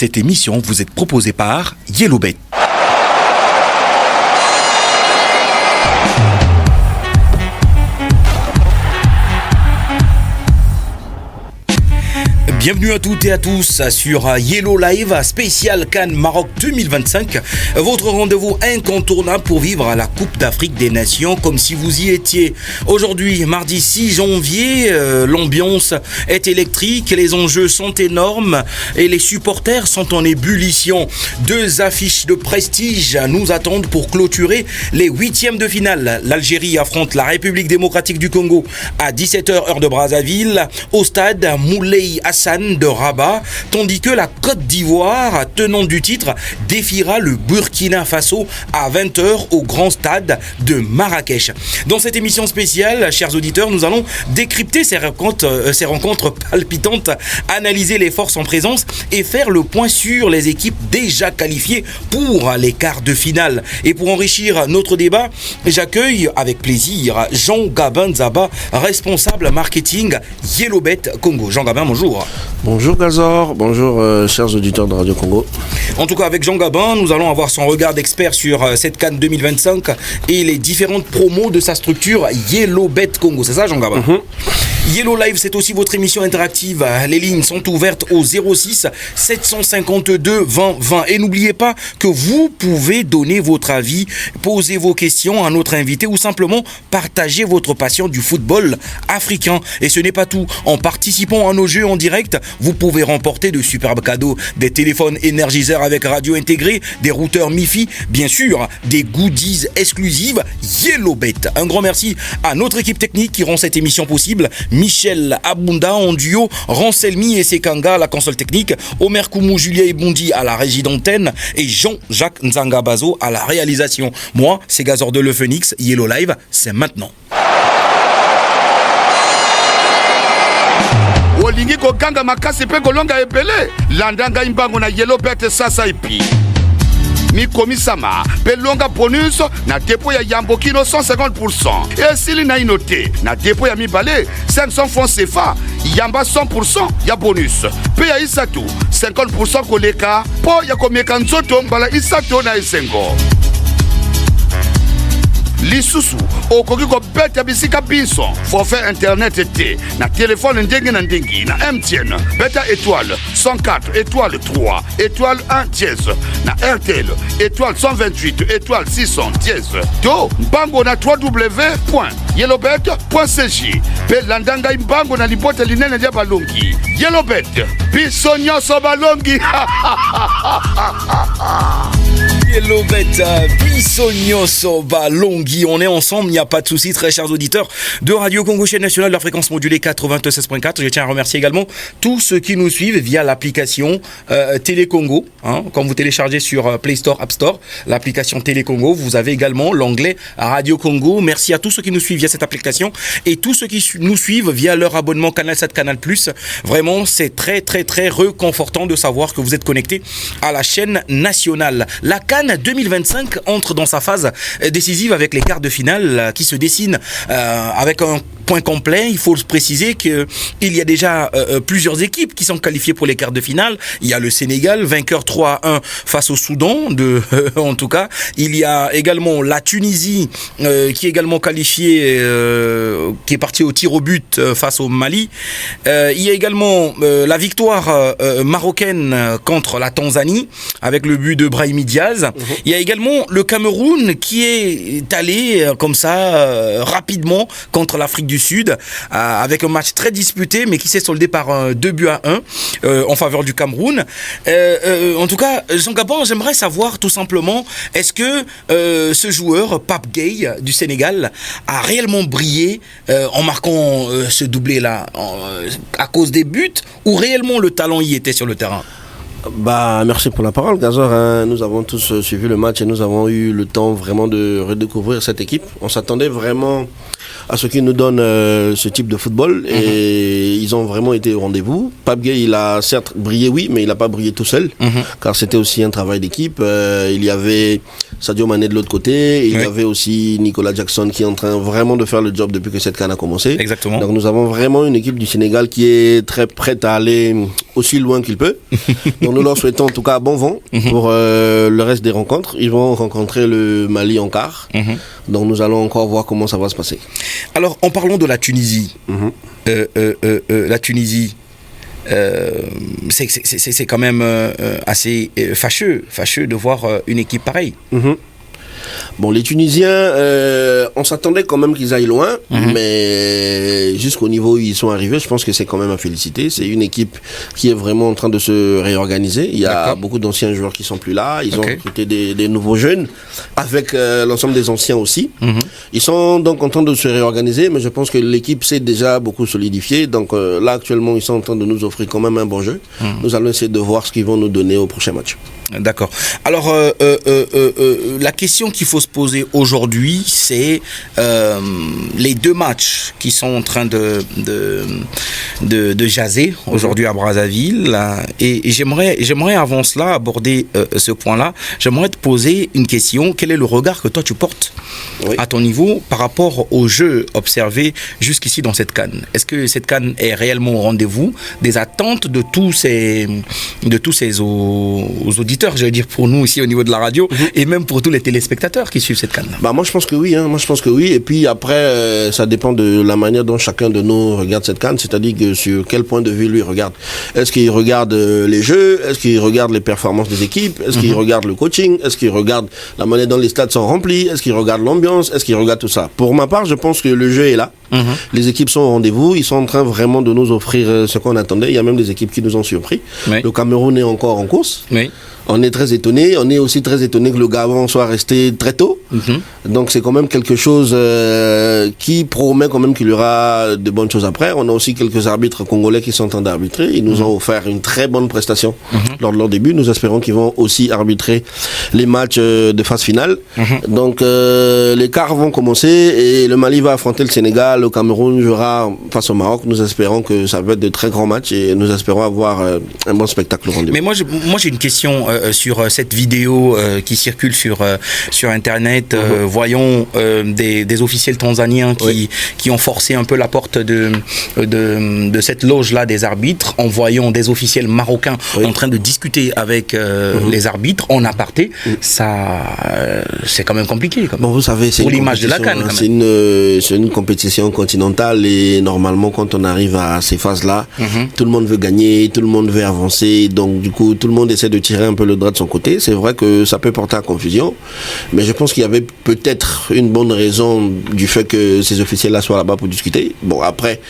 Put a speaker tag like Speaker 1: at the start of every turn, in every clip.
Speaker 1: Cette émission vous est proposée par Yellowbet. Bienvenue à toutes et à tous sur Yellow Live spécial Cannes Maroc 2025. Votre rendez-vous incontournable pour vivre la Coupe d'Afrique des Nations comme si vous y étiez. Aujourd'hui, mardi 6 janvier, l'ambiance est électrique, les enjeux sont énormes et les supporters sont en ébullition. Deux affiches de prestige nous attendent pour clôturer les huitièmes de finale. L'Algérie affronte la République démocratique du Congo à 17h heure de Brazzaville au stade Moulay Hassan de Rabat, tandis que la Côte d'Ivoire, tenante du titre, défiera le Burkina Faso à 20h au grand stade de Marrakech. Dans cette émission spéciale, chers auditeurs, nous allons décrypter ces rencontres palpitantes, analyser les forces en présence et faire le point sur les équipes déjà qualifiées pour les quarts de finale. Et pour enrichir notre débat, j'accueille avec plaisir Jean Gabin Zaba, responsable marketing Yellowbet Congo. Jean Gabin, bonjour.
Speaker 2: Bonjour Gazor, bonjour chers auditeurs de Radio Congo.
Speaker 1: En tout cas, avec Jean Gabin, nous allons avoir son regard d'expert sur cette Cannes 2025 et les différentes promos de sa structure Yellowbet Congo. C'est ça, Jean Gabin? Yellow Live, c'est aussi votre émission interactive. Les lignes sont ouvertes au 06 752 20 20. Et n'oubliez pas que vous pouvez donner votre avis, poser vos questions à notre invité ou simplement partager votre passion du football africain. Et ce n'est pas tout. En participant à nos jeux en direct, vous pouvez remporter de superbes cadeaux, des téléphones énergiseurs avec radio intégrée, des routeurs MiFi, bien sûr, des goodies exclusives Yellowbet. Un grand merci à notre équipe technique qui rend cette émission possible. Michel Abunda en duo, Ranselmi et Sekanga à la console technique, Omer Koumou, Julia Ebondi à la régie d'antenne et Jean-Jacques Nzangabazo à la réalisation. Moi, c'est Gazor de Le Phoenix. Yellow Live, c'est maintenant.
Speaker 3: Olingi koganga makasi pe kolonga ebele landanga imbango na Yellowbet sasa ipi mikomisama pelonga bonus na dépôt ya Yambokino 150% et s'il na inoté na dépôt ya mibale 500 francs CFA yamba 100% ya bonus pe ya isatu 50% koleka po ya komeka nzoto mbala isatu na esengo lisusu okoki kobeta bisika biso forfait internet te na téléphone ndenge na ndengi na MTN beta étoile 104 étoile 3 étoile 1 dièse na RTL étoile 128 étoile 600 dièse to mbango na www.yellowbet.cj pe landanga mbango na libote linene dia balongi Yellowbet biso nyonso balongi.
Speaker 1: Yellowbet, Bissognoso Balongi, on est ensemble, il n'y a pas de souci, très chers auditeurs de Radio Congo, chaîne nationale de la fréquence modulée 96.4. Je tiens à remercier également tous ceux qui nous suivent via l'application Télé Congo. Quand vous téléchargez sur Play Store, App Store, l'application Télé Congo, vous avez également l'onglet Radio Congo. Merci à tous ceux qui nous suivent via cette application et tous ceux qui nous suivent via leur abonnement Canal 7, Canal+. Vraiment, c'est très très très réconfortant de savoir que vous êtes connectés à la chaîne nationale. La Cannes 2025 entre dans sa phase décisive avec les quarts de finale qui se dessinent avec un point complet. Il faut préciser qu'il y a déjà plusieurs équipes qui sont qualifiées pour les quarts de finale. Il y a le Sénégal, vainqueur 3-1 face au Soudan, en tout cas. Il y a également la Tunisie qui est également qualifiée, qui est partie au tir au but face au Mali. Il y a également la victoire marocaine contre la Tanzanie avec le but de Brahimi Diaz. Il y a également le Cameroun qui est allé comme ça rapidement contre l'Afrique du Sud avec un match très disputé mais qui s'est soldé par 2-1 en faveur du Cameroun. En tout cas, Jean Gabin, j'aimerais savoir tout simplement, est-ce que ce joueur, Pape Gueye du Sénégal, a réellement brillé en marquant ce doublé-là à cause des buts ou réellement le talent y était sur le terrain?
Speaker 2: Merci pour la parole, Gazor. Nous avons tous suivi le match et nous avons eu le temps vraiment de redécouvrir cette équipe. On s'attendait vraiment à ceux qui nous donnent ce type de football. Et ils ont vraiment été au rendez-vous. Pape Gueye, il a certes brillé, oui, mais il n'a pas brillé tout seul, car c'était aussi un travail d'équipe. Il y avait Sadio Mané de l'autre côté, il y avait aussi Nicolas Jackson qui est en train vraiment de faire le job depuis que cette CAN a commencé.
Speaker 1: Exactement.
Speaker 2: Donc nous avons vraiment une équipe du Sénégal qui est très prête à aller aussi loin qu'il peut. Donc nous leur souhaitons en tout cas bon vent pour le reste des rencontres. Ils vont rencontrer le Mali en quart. Donc nous allons encore voir comment ça va se passer.
Speaker 1: Alors en parlant de la Tunisie, la Tunisie, c'est quand même assez fâcheux de voir une équipe pareille.
Speaker 2: Bon, les Tunisiens, on s'attendait quand même qu'ils aillent loin, mais jusqu'au niveau où ils sont arrivés, je pense que c'est quand même à féliciter. C'est une équipe qui est vraiment en train de se réorganiser. Il y a beaucoup d'anciens joueurs qui sont plus là. Ils ont recruté des nouveaux jeunes, avec l'ensemble des anciens aussi. Ils sont donc en train de se réorganiser, mais je pense que l'équipe s'est déjà beaucoup solidifiée. Donc là, actuellement, ils sont en train de nous offrir quand même un bon jeu. Nous allons essayer de voir ce qu'ils vont nous donner au prochain match.
Speaker 1: D'accord. Alors, la question qu'il faut se poser aujourd'hui, c'est les deux matchs qui sont en train de jaser aujourd'hui à Brazzaville. Et j'aimerais avant cela aborder ce point-là. J'aimerais te poser une question. Quel est le regard que toi tu portes à ton niveau par rapport au jeu observé jusqu'ici dans cette CAN? Est-ce que cette CAN est réellement au rendez-vous des attentes de tous ces auditeurs, je veux dire pour nous ici au niveau de la radio, et même pour tous les téléspectateurs qui suivent cette CAN?
Speaker 2: Bah moi je pense que oui, moi je pense que oui. Et puis après ça dépend de la manière dont chacun de nous regarde cette CAN, c'est-à-dire que sur quel point de vue lui regarde. Est-ce qu'il regarde les jeux? Est-ce qu'il regarde les performances des équipes? Est-ce qu'il regarde le coaching? Est-ce qu'il regarde la manière dont les stades sont remplis? Est-ce qu'il regarde l'ambiance? Est-ce qu'il regarde tout ça? Pour ma part, je pense que le jeu est là. Les équipes sont au rendez-vous. Ils sont en train vraiment de nous offrir ce qu'on attendait. Il y a même des équipes qui nous ont surpris. Le Cameroun est encore en course. On est très étonné. On est aussi très étonné que le Gabon soit resté très tôt. Donc c'est quand même quelque chose qui promet quand même qu'il y aura de bonnes choses après. On a aussi quelques arbitres congolais qui sont en train d'arbitrer. Ils nous ont offert une très bonne prestation lors de leur début. Nous espérons qu'ils vont aussi arbitrer les matchs de phase finale. Donc les quarts vont commencer et le Mali va affronter le Sénégal. Le Cameroun jouera face au Maroc. Nous espérons que ça va être de très grands matchs et nous espérons avoir un bon spectacle au rendez-vous.
Speaker 1: Mais moi j'ai une question sur cette vidéo qui circule sur Internet. Voyons des officiels tanzaniens qui ont forcé un peu la porte de cette loge-là des arbitres, en voyant des officiels marocains en train de discuter avec les arbitres en aparté. Ça, c'est quand même compliqué.
Speaker 2: Bon, vous savez, c'est
Speaker 1: pour l'image de la CAN.
Speaker 2: C'est une compétition continentale et normalement, quand on arrive à ces phases-là, tout le monde veut gagner, tout le monde veut avancer. Donc, du coup, tout le monde essaie de tirer un peu le drap de son côté. C'est vrai que ça peut porter à confusion, mais je pense qu'il y avait peut-être une bonne raison du fait que ces officiels-là soient là-bas pour discuter. Bon, après,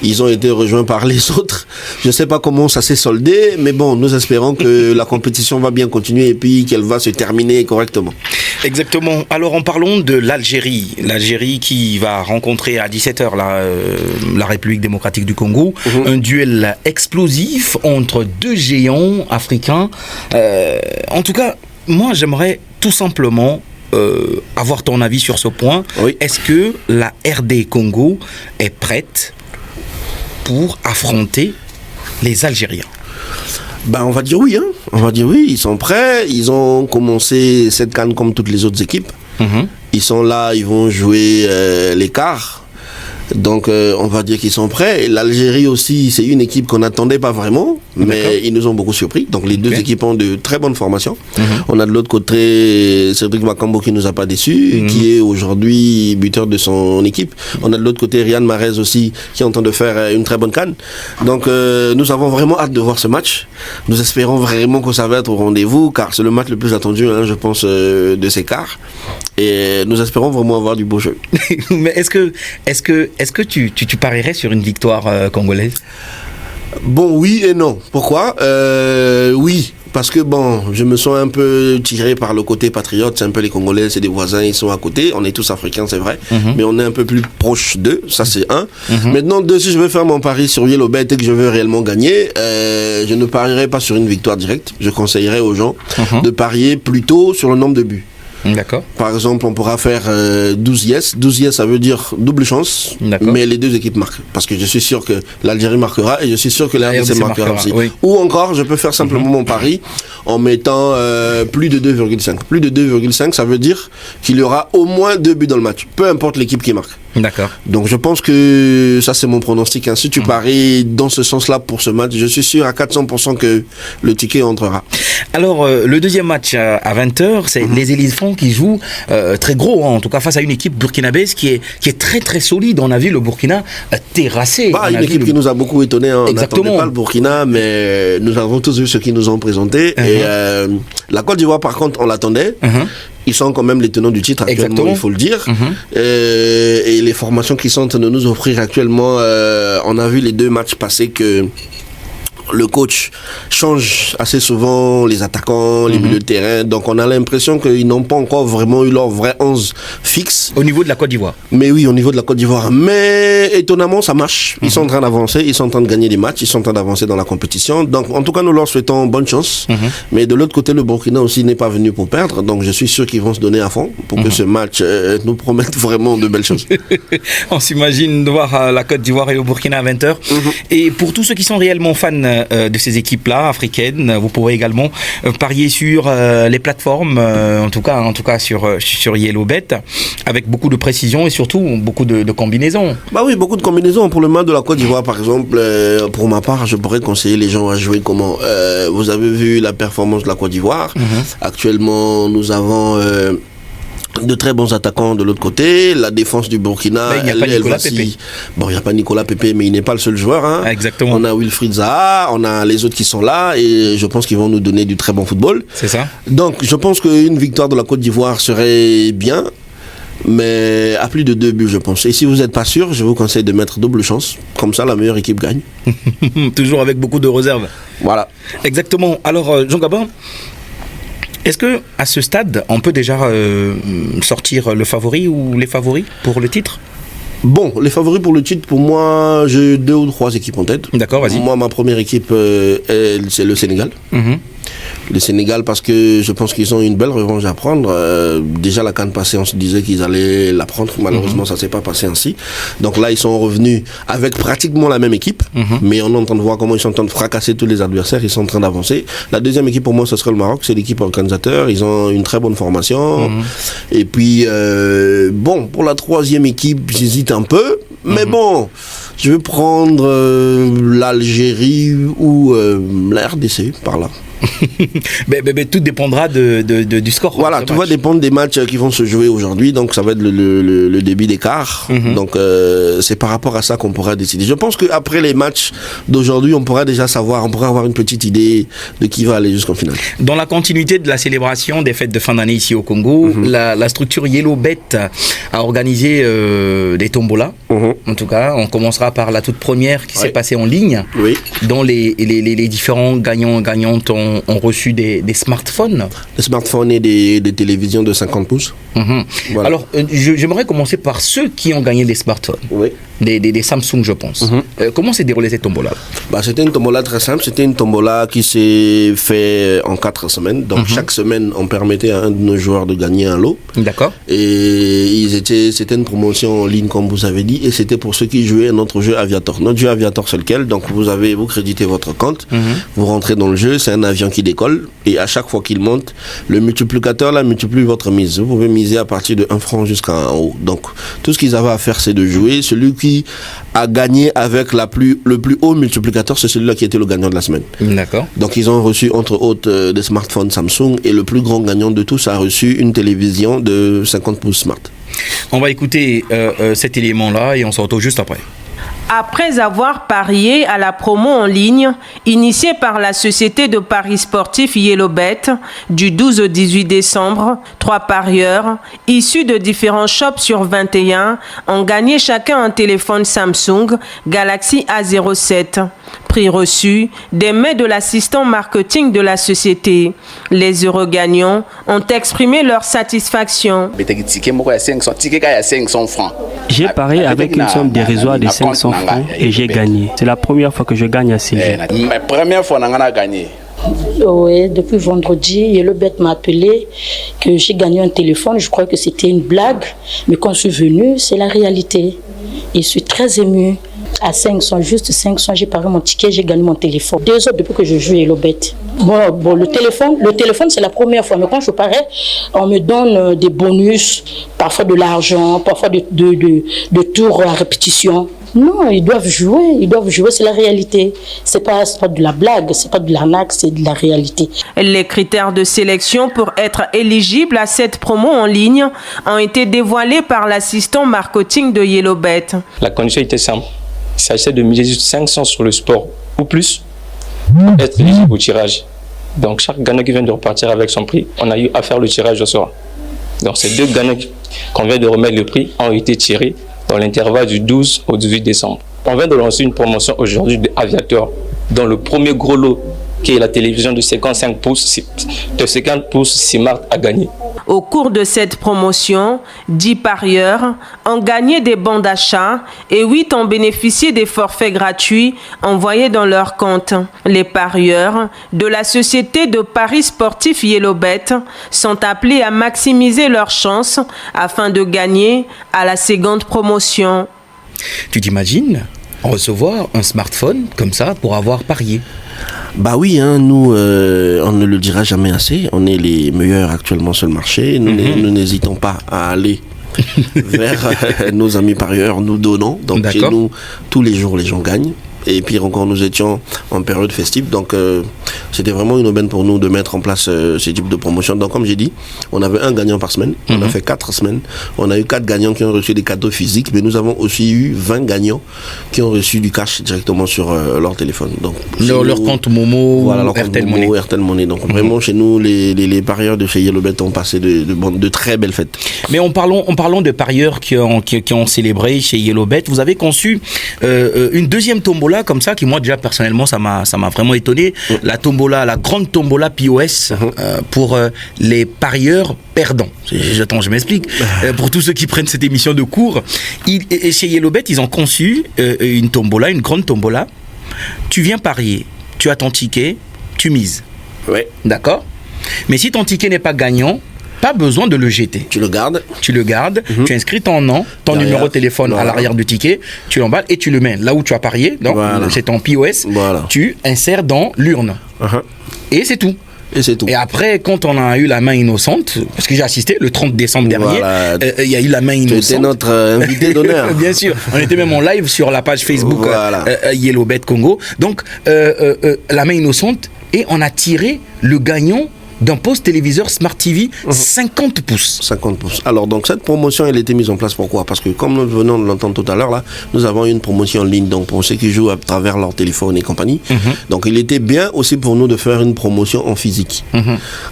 Speaker 2: ils ont été rejoints par les autres. Je ne sais pas comment ça s'est soldé, mais bon, nous espérons que la compétition va bien continuer et puis qu'elle va se terminer correctement.
Speaker 1: Exactement. Alors, en parlant de l'Algérie qui va rencontrer à 17h la République démocratique du Congo, un duel explosif entre deux géants africains. En tout cas, moi, j'aimerais tout simplement avoir ton avis sur ce point. Est-ce que la RD Congo est prête pour affronter les Algériens?
Speaker 2: Ben, on va dire oui, On va dire oui, ils sont prêts. Ils ont commencé cette CAN comme toutes les autres équipes. Ils sont là, ils vont jouer les quarts. Donc on va dire qu'ils sont prêts. L'Algérie aussi, c'est une équipe qu'on n'attendait pas vraiment, mais ils nous ont beaucoup surpris. Donc les deux équipes ont de très bonnes formations. On a de l'autre côté Cédric Bakambo qui nous a pas déçus, qui est aujourd'hui buteur de son équipe. On a de l'autre côté Riyad Mahrez aussi, qui est en train de faire une très bonne CAN. Donc nous avons vraiment hâte de voir ce match. Nous espérons vraiment que ça va être au rendez-vous, car c'est le match le plus attendu, je pense, de ces quarts. Et nous espérons vraiment avoir du beau jeu.
Speaker 1: Mais est-ce que tu parierais sur une victoire congolaise?
Speaker 2: Bon, oui et non. Pourquoi? Oui, parce que bon, je me sens un peu tiré par le côté patriote. C'est un peu les Congolais, c'est des voisins, ils sont à côté. On est tous africains, c'est vrai, mais on est un peu plus proche d'eux. Ça, c'est un. Maintenant, deux, si je veux faire mon pari sur Yellowbet et que je veux réellement gagner, je ne parierai pas sur une victoire directe. Je conseillerais aux gens de parier plutôt sur le nombre de buts.
Speaker 1: D'accord.
Speaker 2: Par exemple, on pourra faire 12 yes. 12 yes, ça veut dire double chance, mais les deux équipes marquent. Parce que je suis sûr que l'Algérie marquera et je suis sûr que la RDC marquera aussi. Oui. Ou encore, je peux faire simplement mon pari en mettant plus de 2,5. Plus de 2,5, ça veut dire qu'il y aura au moins 2 buts dans le match, peu importe l'équipe qui marque.
Speaker 1: D'accord.
Speaker 2: Donc je pense que ça c'est mon pronostic. Si tu paries dans ce sens-là pour ce match, je suis sûr à 400% que le ticket entrera.
Speaker 1: Alors le deuxième match à 20h, c'est les éléphants qui jouent très gros, en tout cas face à une équipe burkinabèse qui est très très solide. On a vu le Burkina terrassé.
Speaker 2: Une équipe qui nous a beaucoup étonné. On n'attendait pas le Burkina, mais nous avons tous vu ce qu'ils nous ont présenté. Et la Côte d'Ivoire, par contre, on l'attendait. Ils sont quand même les tenants du titre actuellement, il faut le dire. Et les formations qui sont en train de nous offrir actuellement, on a vu les 2 matchs passés que le coach change assez souvent les attaquants, les milieux de terrain. Donc on a l'impression qu'ils n'ont pas encore vraiment eu leur vrai 11 fixe.
Speaker 1: Au niveau de la Côte d'Ivoire.
Speaker 2: Mais oui, au niveau de la Côte d'Ivoire. Mais étonnamment, ça marche. Ils sont en train d'avancer, ils sont en train de gagner des matchs, ils sont en train d'avancer dans la compétition. Donc en tout cas, nous leur souhaitons bonne chance. Mais de l'autre côté, le Burkina aussi n'est pas venu pour perdre. Donc je suis sûr qu'ils vont se donner à fond pour que ce match nous promette vraiment de belles choses.
Speaker 1: On s'imagine de voir la Côte d'Ivoire et le Burkina à 20h. Et pour tous ceux qui sont réellement fans de ces équipes-là africaines, vous pourrez également parier sur les plateformes, en tout cas sur YellowBet, avec beaucoup de précision et surtout beaucoup de combinaisons.
Speaker 2: Bah oui, beaucoup de combinaisons. Pour le match de la Côte d'Ivoire, par exemple, pour ma part, je pourrais conseiller les gens à jouer comment. Vous avez vu la performance de la Côte d'Ivoire. Actuellement, nous avons de très bons attaquants de l'autre côté. La défense du Burkina,
Speaker 1: il n'y a pas Nicolas Pépé.
Speaker 2: Bon, il n'y a pas Nicolas Pépé, mais il n'est pas le seul joueur.
Speaker 1: Exactement.
Speaker 2: On a Wilfried Zaha, on a les autres qui sont là et je pense qu'ils vont nous donner du très bon football.
Speaker 1: C'est ça.
Speaker 2: Donc, je pense qu'une victoire de la Côte d'Ivoire serait bien, mais à plus de 2 buts, je pense. Et si vous n'êtes pas sûr, je vous conseille de mettre double chance. Comme ça, la meilleure équipe gagne.
Speaker 1: Toujours avec beaucoup de réserves.
Speaker 2: Voilà.
Speaker 1: Exactement. Alors, Jean Gabin, est-ce que à ce stade, on peut déjà sortir le favori ou les favoris pour le titre?
Speaker 2: Bon, les favoris pour le titre, pour moi, j'ai 2 ou 3 équipes en tête.
Speaker 1: D'accord, vas-y.
Speaker 2: Moi, ma première équipe, c'est le Sénégal. Le Sénégal, parce que je pense qu'ils ont une belle revanche à prendre. Déjà, la CAN passée, on se disait qu'ils allaient la prendre. Malheureusement, ça ne s'est pas passé ainsi. Donc là, ils sont revenus avec pratiquement la même équipe. Mais on est en train de voir comment ils sont en train de fracasser tous les adversaires. Ils sont en train d'avancer. La deuxième équipe, pour moi, ce serait le Maroc. C'est l'équipe organisateur. Ils ont une très bonne formation. Et puis, bon, pour la troisième équipe, j'hésite un peu. Mais bon, je vais prendre l'Algérie ou la RDC, par là.
Speaker 1: mais tout dépendra du score.
Speaker 2: Voilà, tout va dépendre des matchs qui vont se jouer aujourd'hui. Donc ça va être le début d'écart. Donc c'est par rapport à ça qu'on pourra décider. Je pense qu'après les matchs d'aujourd'hui, on pourra déjà savoir, on pourra avoir une petite idée de qui va aller jusqu'en finale.
Speaker 1: Dans la continuité de la célébration des fêtes de fin d'année ici au Congo, la structure YellowBet a organisé des tombolas. En tout cas, on commencera par la toute première qui s'est passée en ligne, dont les différents gagnantes ont reçu des smartphones.
Speaker 2: Des smartphones et des télévisions de 50 pouces.
Speaker 1: Voilà. Alors, j'aimerais commencer par ceux qui ont gagné des smartphones. Des Samsung, je pense. Comment s'est déroulée cette tombola?
Speaker 2: C'était une tombola très simple. C'était une tombola qui s'est faite en 4 semaines. Donc, chaque semaine, on permettait à un de nos joueurs de gagner un lot.
Speaker 1: D'accord.
Speaker 2: Et c'était une promotion en ligne, comme vous avez dit. Et c'était pour ceux qui jouaient notre jeu Aviator. Notre jeu Aviator, c'est lequel? Donc, vous créditez votre compte. Vous rentrez dans le jeu. C'est un avion qui décolle. Et à chaque fois qu'il monte, le multiplicateur là multiplie votre mise. Vous pouvez miser à partir de 1 franc jusqu'à 1 euro. Donc, tout ce qu'ils avaient à faire, c'est de jouer. Celui qui a gagné avec le plus haut multiplicateur, c'est celui-là qui était le gagnant de la semaine.
Speaker 1: D'accord.
Speaker 2: Donc, ils ont reçu, entre autres, des smartphones Samsung. Et le plus grand gagnant de tous a reçu une télévision de 50 pouces Smart.
Speaker 1: On va écouter cet élément-là et on se retrouve juste après.
Speaker 4: Après avoir parié à la promo en ligne initiée par la société de paris sportifs YellowBet du 12 au 18 décembre, 3 parieurs issus de différents shops sur 21 ont gagné chacun un téléphone Samsung Galaxy A07. Prix reçu des mains de l'assistant marketing de la société. Les heureux gagnants ont exprimé leur satisfaction.
Speaker 5: J'ai parié avec une somme dérisoire de 500 francs et j'ai gagné. C'est la première fois que je gagne à ces jeux.
Speaker 6: Première fois que j'ai gagné. Oui, depuis vendredi, Yellowbet m'a appelé que j'ai gagné un téléphone. Je crois que c'était une blague, mais quand je suis venue, c'est la réalité. Et je suis très émue. À 500, juste 500, j'ai parié mon ticket, j'ai gagné mon téléphone. 2 heures depuis que je joue Yellowbet. Bon, le téléphone, c'est la première fois. Mais quand je parais, on me donne des bonus, parfois de l'argent, parfois de tours à répétition. Non, ils doivent jouer, c'est la réalité. C'est pas de la blague, c'est pas de l'arnaque, c'est de la réalité.
Speaker 4: Les critères de sélection pour être éligible à cette promo en ligne ont été dévoilés par l'assistant marketing de Yellowbet.
Speaker 7: La condition était simple. Il s'agissait de miser 500 sur le sport ou plus pour être éligible au tirage. Donc chaque gagnant qui vient de repartir avec son prix, on a eu à faire le tirage ce soir. Donc ces 2 gagnants qu'on vient de remettre le prix ont été tirés dans l'intervalle du 12 au 18 décembre. On vient de lancer une promotion aujourd'hui d'Aviator, dont le premier gros lot, qui est la télévision de 55 pouces, Smart, a gagné.
Speaker 4: Au cours de cette promotion, 10 parieurs ont gagné des bons d'achat et 8 ont bénéficié des forfaits gratuits envoyés dans leur compte. Les parieurs de la société de paris sportifs Yellowbet sont appelés à maximiser leurs chances afin de gagner à la seconde promotion.
Speaker 1: Tu t'imagines recevoir un smartphone comme ça pour avoir parié?
Speaker 2: Bah oui, nous, on ne le dira jamais assez. On est les meilleurs actuellement sur le marché. Nous n'hésitons pas à aller vers nos amis parieurs, nous donnons. Donc chez nous, tous les jours, les gens gagnent. Et puis encore, nous étions en période festive. Donc c'était vraiment une aubaine pour nous de mettre en place ce type de promotion. Donc comme j'ai dit, on avait un gagnant par semaine. On a fait 4 semaines. On a eu 4 gagnants qui ont reçu des cadeaux physiques. Mais nous avons aussi eu 20 gagnants qui ont reçu du cash directement sur leur téléphone. Donc
Speaker 1: leur compte Momo,
Speaker 2: voilà, leur compte Momo, RTL Money. Donc vraiment chez nous, les parieurs de chez Yellowbet ont passé de très belles fêtes.
Speaker 1: Mais en parlant de parieurs qui ont célébré chez Yellowbet, vous avez conçu une deuxième tombola comme ça, qui moi déjà personnellement ça m'a vraiment étonné. La tombola, la grande tombola POS pour les parieurs perdants. Je m'explique. Pour tous ceux qui prennent cette émission de cours, chez Yellowbet, ils ont conçu une tombola, une grande tombola. Tu viens parier, tu as ton ticket, tu mises.
Speaker 2: Ouais.
Speaker 1: D'accord. Mais si ton ticket n'est pas gagnant, pas besoin de le jeter.
Speaker 2: Tu le gardes.
Speaker 1: Tu inscris ton nom, ton numéro de téléphone à l'arrière du ticket, tu l'emballes et tu le mets là où tu as parié. Donc, c'est ton POS. Voilà. Tu insères dans l'urne. Et c'est tout. Et après, quand on a eu la main innocente, parce que j'ai assisté le 30 décembre dernier, il y a eu la main innocente.
Speaker 2: C'était notre invité d'honneur.
Speaker 1: Bien sûr. On était même en live sur la page Facebook Yellowbet Congo. Donc, la main innocente, et on a tiré le gagnant d'un poste téléviseur Smart TV 50 pouces.
Speaker 2: 50 pouces. Alors, donc, cette promotion, elle a été mise en place pourquoi? Parce que, comme nous venons de l'entendre tout à l'heure, là, nous avons une promotion en ligne, donc, pour ceux qui jouent à travers leur téléphone et compagnie. Donc, il était bien aussi pour nous de faire une promotion en physique.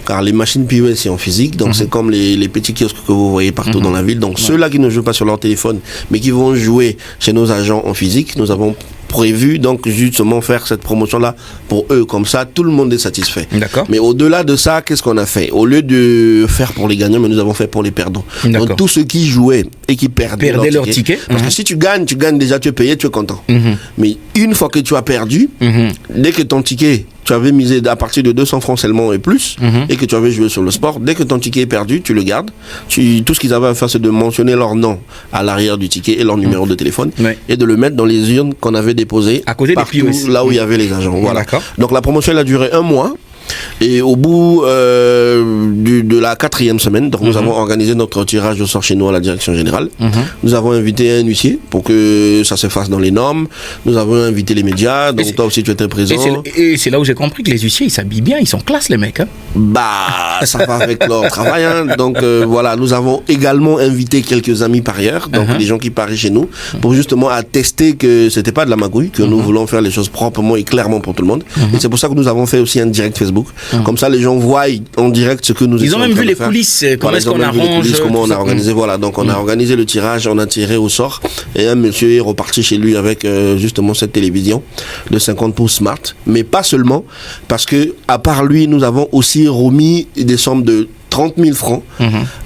Speaker 2: Car les machines POS, c'est en physique, donc c'est comme les petits kiosques que vous voyez partout dans la ville. Donc, ceux-là qui ne jouent pas sur leur téléphone, mais qui vont jouer chez nos agents en physique, nous avons prévu donc justement faire cette promotion là pour eux, comme ça tout le monde est satisfait.
Speaker 1: D'accord.
Speaker 2: Mais au-delà de ça, qu'est-ce qu'on a fait? Au lieu de faire pour les gagnants, mais nous avons fait pour les perdants. Donc tous ceux qui jouaient et qui perdaient leur ticket, parce que si tu gagnes déjà, tu es payé, tu es content. Mais une fois que tu as perdu, dès que ton ticket, tu avais misé à partir de 200 francs seulement et plus, et que tu avais joué sur le sport, dès que ton ticket est perdu, tu le gardes. Tout ce qu'ils avaient à faire, c'est de mentionner leur nom à l'arrière du ticket et leur numéro de téléphone, et de le mettre dans les urnes qu'on avait déposées
Speaker 1: à côté
Speaker 2: partout
Speaker 1: des POS.
Speaker 2: Là où il y avait les agents. Voilà. Donc la promotion elle a duré 1 mois. Et au bout de la 4e semaine, donc nous avons organisé notre tirage au sort chez nous à la direction générale. Nous avons invité un huissier pour que ça se fasse dans les normes. Nous avons invité les médias, donc toi aussi tu étais présent.
Speaker 1: Et c'est là où j'ai compris que les huissiers, ils s'habillent bien, ils sont classe les mecs.
Speaker 2: Bah, ça va avec leur travail. Donc voilà, nous avons également invité quelques amis parieurs, donc des gens qui parient chez nous, pour justement attester que c'était pas de la magouille, que nous voulons faire les choses proprement et clairement pour tout le monde. Et c'est pour ça que nous avons fait aussi un direct Facebook. Comme ça, les gens voient en direct ce que nous
Speaker 1: Ils ont même vu les coulisses, comment est-ce qu'on arrange.
Speaker 2: Comment on a organisé, voilà. Donc, on a organisé le tirage, on a tiré au sort. Et un monsieur est reparti chez lui avec justement cette télévision de 50 pouces Smart. Mais pas seulement, parce que à part lui, nous avons aussi remis des sommes de 30 000 francs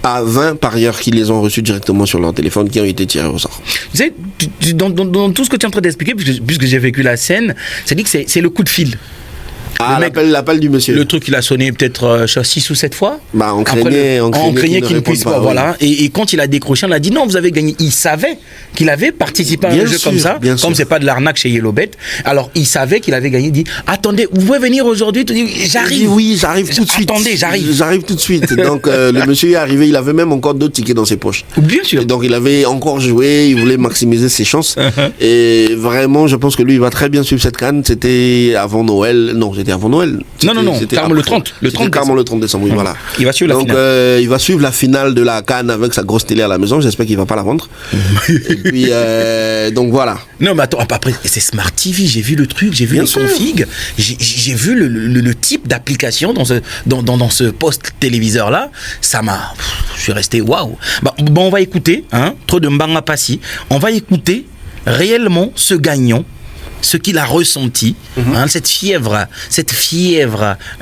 Speaker 2: à 20 parieurs qui les ont reçus directement sur leur téléphone, qui ont été tirés au sort.
Speaker 1: Tu sais, dans tout ce que tu es en train d'expliquer, puisque j'ai vécu la scène, c'est dit que c'est le coup de fil.
Speaker 2: Ah, l'appel du monsieur.
Speaker 1: Le truc, il a sonné peut-être 6 ou 7 fois.
Speaker 2: Bah, on craignait
Speaker 1: qu'il ne puisse pas. Voilà. Et quand il a décroché, on a dit non, vous avez gagné. Il savait qu'il avait participé à un jeu comme ça. Comme c'est pas de l'arnaque chez Yellowbet. Alors, il savait qu'il avait gagné. Il dit attendez, vous pouvez venir aujourd'hui? J'arrive.
Speaker 2: Oui, j'arrive tout de suite.
Speaker 1: Attendez, j'arrive.
Speaker 2: J'arrive tout de suite. Donc, le monsieur est arrivé. Il avait même encore d'autres tickets dans ses poches.
Speaker 1: Bien sûr.
Speaker 2: Et donc, il avait encore joué. Il voulait maximiser ses chances. Et vraiment, je pense que lui, il va très bien suivre cette CAN. C'était avant Noël. Non, c'était avant Noël.
Speaker 1: Non, carrément le 30.
Speaker 2: Carrément le 30 décembre, oui, voilà.
Speaker 1: Il va suivre la finale.
Speaker 2: Donc, il va suivre la finale de la CAN avec sa grosse télé à la maison. J'espère qu'il va pas la vendre. Et puis, donc voilà.
Speaker 1: Non, mais attends, après, c'est Smart TV. J'ai vu le truc, j'ai vu le config, j'ai vu le type d'application dans ce poste téléviseur là. Ça m'a. Je suis resté waouh. Bon, on va écouter, trop de mbanga passi. On va écouter réellement ce gagnant. Ce qu'il a ressenti, cette fièvre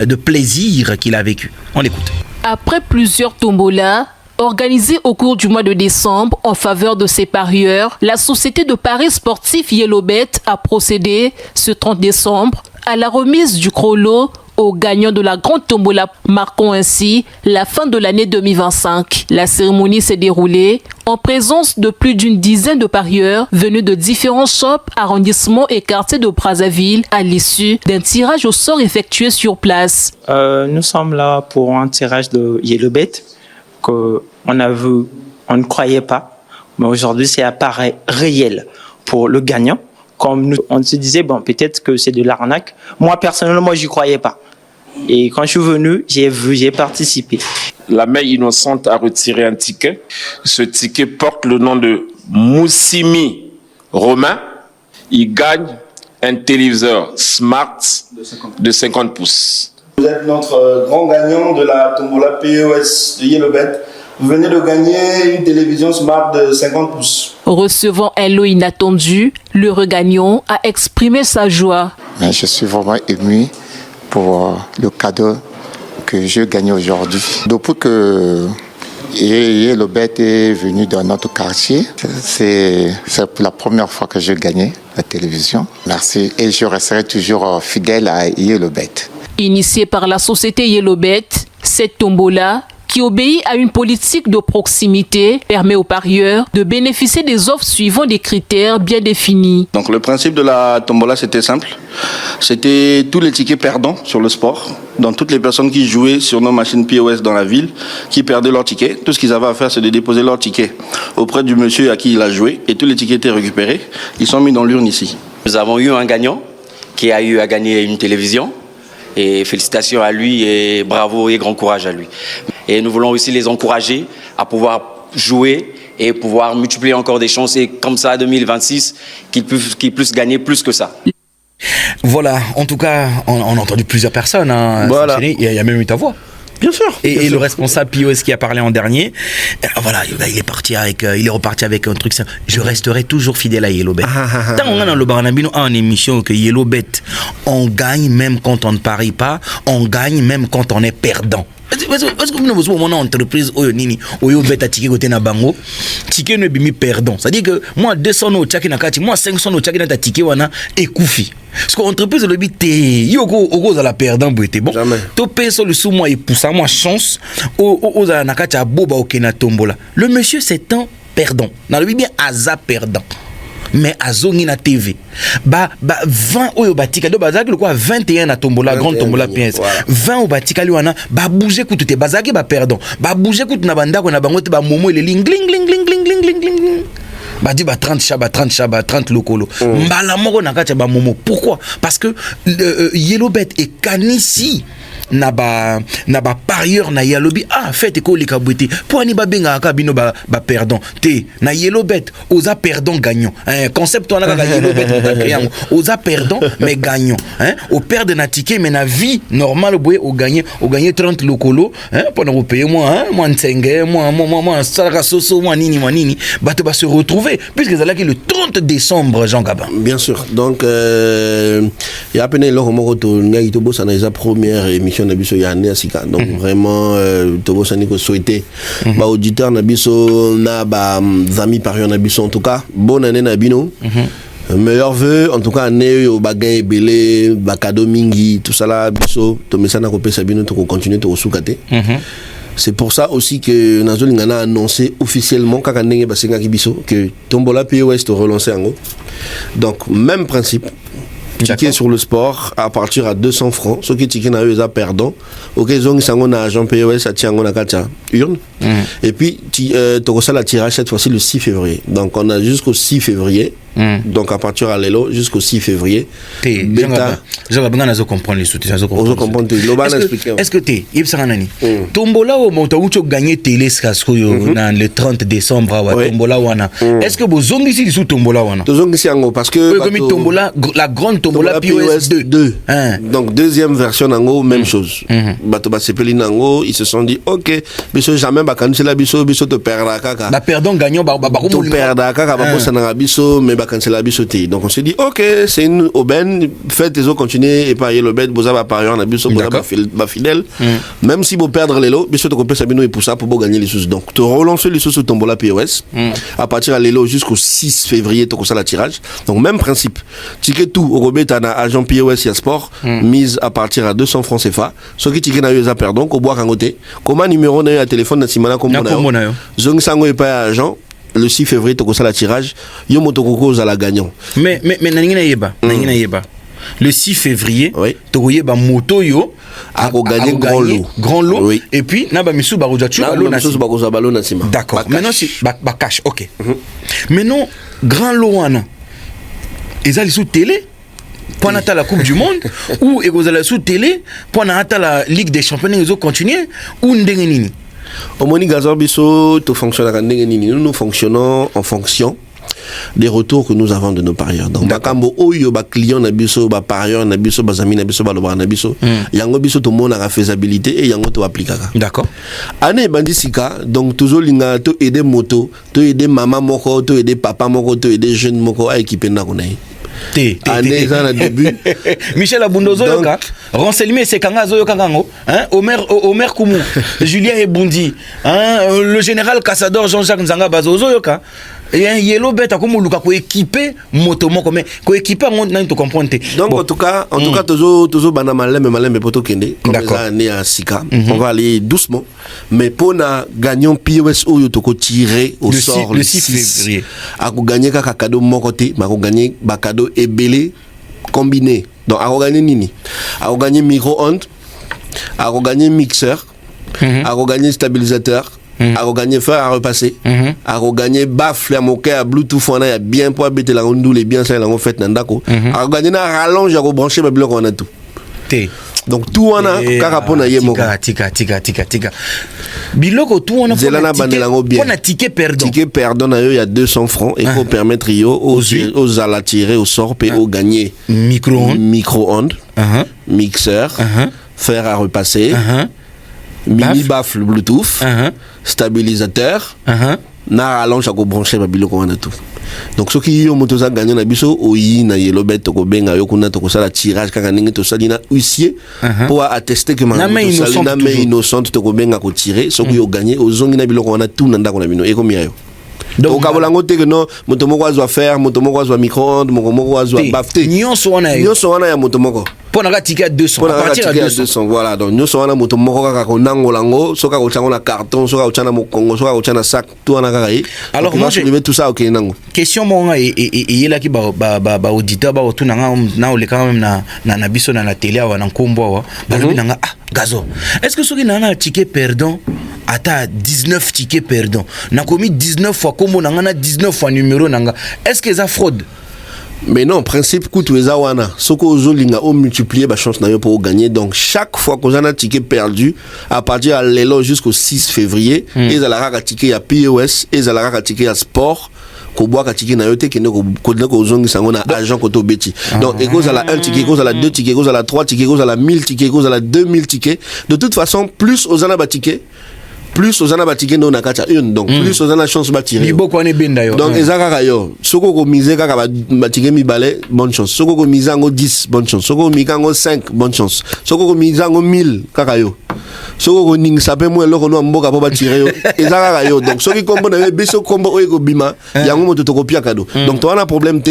Speaker 1: de plaisir qu'il a vécu. On l'écoute.
Speaker 8: Après plusieurs tombolas organisées au cours du mois de décembre en faveur de ses parieurs, la société de paris sportif Yellowbet a procédé ce 30 décembre à la remise du gros lot aux gagnants de la grande tombola, marquant ainsi la fin de l'année 2025. La cérémonie s'est déroulée en présence de plus d'une dizaine de parieurs venus de différents shops, arrondissements et quartiers de Brazzaville à l'issue d'un tirage au sort effectué sur place.
Speaker 9: Nous sommes là pour un tirage de Yellowbet qu'on on ne croyait pas, mais aujourd'hui c'est appareil réel pour le gagnant. Comme nous, on se disait, bon, peut-être que c'est de l'arnaque. Moi, personnellement, j'y croyais pas. Et quand je suis venu, j'ai participé.
Speaker 10: La mère innocente a retiré un ticket. Ce ticket porte le nom de Moussimi Romain. Il gagne un téléviseur Smart de 50 pouces.
Speaker 11: Vous êtes notre grand gagnant de la tombola POS de Yellowbet. Vous venez de gagner une télévision Smart de 50 pouces.
Speaker 8: Recevant un lot inattendu, le regagnant a exprimé sa joie.
Speaker 12: Je suis vraiment ému pour le cadeau que j'ai gagné aujourd'hui. Depuis que Yellowbet est venu dans notre quartier, c'est la première fois que j'ai gagné la télévision. Merci et je resterai toujours fidèle à Yellowbet.
Speaker 8: Initiée par la société Yellowbet, cette tombola qui obéit à une politique de proximité, permet aux parieurs de bénéficier des offres suivant des critères bien définis.
Speaker 11: Donc le principe de la tombola, c'était simple. C'était tous les tickets perdants sur le sport. Donc toutes les personnes qui jouaient sur nos machines POS dans la ville, qui perdaient leurs tickets, tout ce qu'ils avaient à faire, c'est de déposer leurs tickets auprès du monsieur à qui il a joué. Et tous les tickets étaient récupérés. Ils sont mis dans l'urne ici.
Speaker 13: Nous avons eu un gagnant qui a eu à gagner une télévision. Et félicitations à lui et bravo et grand courage à lui. Et nous voulons aussi les encourager à pouvoir jouer et pouvoir multiplier encore des chances et comme ça, 2026, qu'ils puissent gagner plus que ça.
Speaker 1: Voilà, en tout cas, on a entendu plusieurs personnes.
Speaker 2: Voilà.
Speaker 1: Il y a même eu ta voix.
Speaker 2: Bien sûr.
Speaker 1: Et le responsable POS qui a parlé en dernier, voilà, il est reparti avec un truc. Je resterai toujours fidèle à Yellowbet. Tant on a dans le Baranabino en émission que Yellowbet, on gagne même quand on ne parie pas, on gagne même quand on est perdant. Est-ce que vous avez mon entreprise oyo beta ticket côté na bango ticket ne bimi perdant, c'est à dire que moi 200 no chaki na kati moi 500 no chaki na ta ticket wana ekufi parce que entreprise le bit yoko ogo za la perdant boité bon to peso le sous moi et pour ça moi chance aux za na kati boba okena tombola le monsieur c'est un perdant na le bien aza perdant mais azongi na TV ba 20 oyo batika do bazaki le quoi 21 na tombola grande tombola PS 20 o batika liwana ba bouger kutu te bazaki ba perdant ba bouger kutu na banda ko na bango te ba momo le ling ling ling ling ling ling ling ba di ba 30 chaba 30 lokolo mbala moko na kati ba momo. Pourquoi? Parce que Yellowbet est kanisi na ba parieur na yalobi fait ko lika bouti pour ani ba benga ka bino ba perdant te na Yellowbet oza perdant gagnant concept on a ka Yellowbet oza perdant mais gagnant au perdre na ticket mais na vie normale boye au gagner 30 lokolo pendant au payer moi nsenge moi salaka soso moi nini bato ba se retrouver puisque ça là qui le 30 décembre Jean Gabin.
Speaker 2: Bien sûr. Donc il y a peine lo moko to ngai to bossa na sa première émission na biso ya Nesika. Donc vraiment to bossa ni ko souhaiter ba auditeur na biso na ba amis parieurs na biso en tout cas bonne année na bino. Meilleur vœu, en tout cas, né au bagay belé, bakado mingi, tout ça là, biso, to mesana ko pesa bino to continuer to soukate. C'est pour ça aussi que Nazo Lingana a annoncé officiellement kakandenge basenga kibiso que Tombola POS te relancer en gros. Donc même principe. Ticket sur le sport à partir à 200 francs. Ce qui ticket n'a eu à perdant. Ok, zong sango na agent POS à tiango na kacha urne. Et puis Tokosa la tirage cette fois-ci le 6 février. Donc on a jusqu'au 6 février. Donc à partir à l'élo jusqu'au 6 février.
Speaker 1: Beta. Je vais bien comprendre les soutiens. Est-ce que t'es Ibsaranani Tombola ou Montaoucho gagné télé skasko dans le 30 décembre à Tombola wana. Est-ce que vous zong ici sous Tombola wana?
Speaker 2: Zong ici en parce que
Speaker 1: comme Tombola la grande Tombola POS 2.
Speaker 2: Donc deuxième version en même chose. Bato basepeli nango, ils se sont dit OK, biso jamais bakanse la biso te perdra kaka.
Speaker 1: Ba perdant gagnant ba
Speaker 2: to perdra kaka ba bossa na biso mais bakanse la biso te. Donc on s'est dit OK, c'est une aubaine, faites les autres continuer et parier l'aubaine, boza ba parier na biso boza ba fidèle. Même si vous perdre les lots, biso te compter sabino et pour ça pour gagner les sous. Donc te relancer les sous sur Tombola POS à partir à l'élo jusqu'au 6 février to ça la tirage. Donc même principe. Ticket tout au robeta na agent POS ya sport mise à partir à 200 francs CFA. Ce qui ticket na eu à perdre donc au bois kangote. Comment numéro na à téléphone na simana comme on a. Zong sango et pas agent le 6 février to ça la tirage. Yo motokoko za la gagnant.
Speaker 1: Mais nangina yeba. Le 6 février, Togoye ba moto yo
Speaker 2: a gagné
Speaker 1: grand lot et puis na ba misu ba rojachu
Speaker 2: balo na sima.
Speaker 1: D'accord. Maintenant si ba cash. OK. Maintenant grand lot wana. Ezali sous télé pendant la Coupe du Monde ou ezali sous télé pendant la Ligue des Champions ils continuer ou ndenge nini?
Speaker 2: Au moni gazor biso to fonctionne ndenge nini? Nous fonctionnons en fonction des retours que nous avons de nos parieurs. Donc bakambo oyo ba client na biso ba parieur na biso ba zami na biso ba loba na biso yango biso to mona la faisabilité et yango to appliquera.
Speaker 1: D'accord.
Speaker 2: Ane bandisika donc toujours linga to aider moto, to aider maman moko, to aider papa moko, to aider jeune moko à équiper na konai.
Speaker 1: Début. Michel Abundozo yoka, renseignement c'est kanga zo yoka kango, hein, Omer Koumou, Julien Ebondi, hein, le général Cassador Jean-Jacques Nzanga Bazozo yoka. Et un yellow bet à comme Luka ko équiper moto moko mais ko équiper on n'a pas comprendre.
Speaker 2: Donc en tout cas toujours bana malem poto kende comme ça né à Sika. On va aller doucement mais pour na gagnant POS oyo to ko tirer au sort
Speaker 1: le 6 février.
Speaker 2: A ko gagner ka cadeau moko te, ma ko gagner ba cadeau ebelé combiné. Donc a ko gagner nini? A ko gagner micro-ondes, a ko gagner mixeur, a ko gagner stabilisateur. A gagné fer à repasser, a gagné baffle à moquer à Bluetooth, on a bien pour habiter la rondoule et bien ça en fait nandako, a gagné un rallonge à rebrancher ma bloc on a tout. Donc tout on a carapona yemo.
Speaker 1: Tika. Biloko tout on a ticket perdant.
Speaker 2: Ticket perdant il y a 200 francs et pour permettre aux à la tirer au sort et au gagner micro-ondes, mixeur, fer à repasser. Mini baffle Bluetooth, stabilisateur, na rallonge à brancher ma biloko on a tout. Donc ceux qui ont moto za gagné na biso oyi na yellow bet to ko benga yo kuna to ko sala tirage kaka ndenge to salina huissier pour attester que na main innocente to ko benga ko tirer ceux qui ont gagné ozongi na biloko on a tout na ndako na bino e comme yayo. Donc kabolango te que non moto moko azwa fer, moto moko azwa micro-ondes, moto moko azwa bafte.
Speaker 1: Nyonso wana
Speaker 2: ya moto moko.
Speaker 1: Pour la ticket à 200
Speaker 2: à partir de 200 voilà donc nous sommes na moto moko kaka ko nangolango soka ko tsango na carton soka ko tsana mo kongo soka ko tsana sac tout na kaka yi. Alors moi je vais tout ça OK nango.
Speaker 1: Question monga et là qui ba auditeur ba otuna na ole quand même na biso na télé wa na nkombo wa ba lobi nanga gazo. Est-ce que soki na ticket perdant ata 19 tickets perdant na commis 19 fois combo na 19 fois numéro nanga est-ce que ça fraude?
Speaker 2: Mais non, principe kutu eza wana. Soko ozolinga o multiplier ba chance na yo pour gagner. Donc chaque fois qu'on a un ticket perdu à partir de l'élo jusqu'au 6 février, ils allaient ka ticket à POS, ils allaient ka ticket à sport. Ko boa ka ticket na yo te kene ko zongi sango na agent koto beti. Donc et cause à la 1 ticket, cause à la 2 tickets, cause à la 3 tickets, cause à la 1000 tickets, cause à la 2000 tickets. De toute façon, plus aux ana ba ticket plus aux ana batike no nakata une donc plus aux ana chance batire donc ezaka yo soko ko miser kaka batike mi balé bonne chance soko ko miser ngo 10 bonne chance soko ko mikango 5 bonne chance soko ko miser ngo 1000 kaka yo soko ning sapé moi loko no mboka po ba tirer ezaka yo donc soki kombo na biso kombo oyeko bima yango moto to copia cadeau donc toi on a problème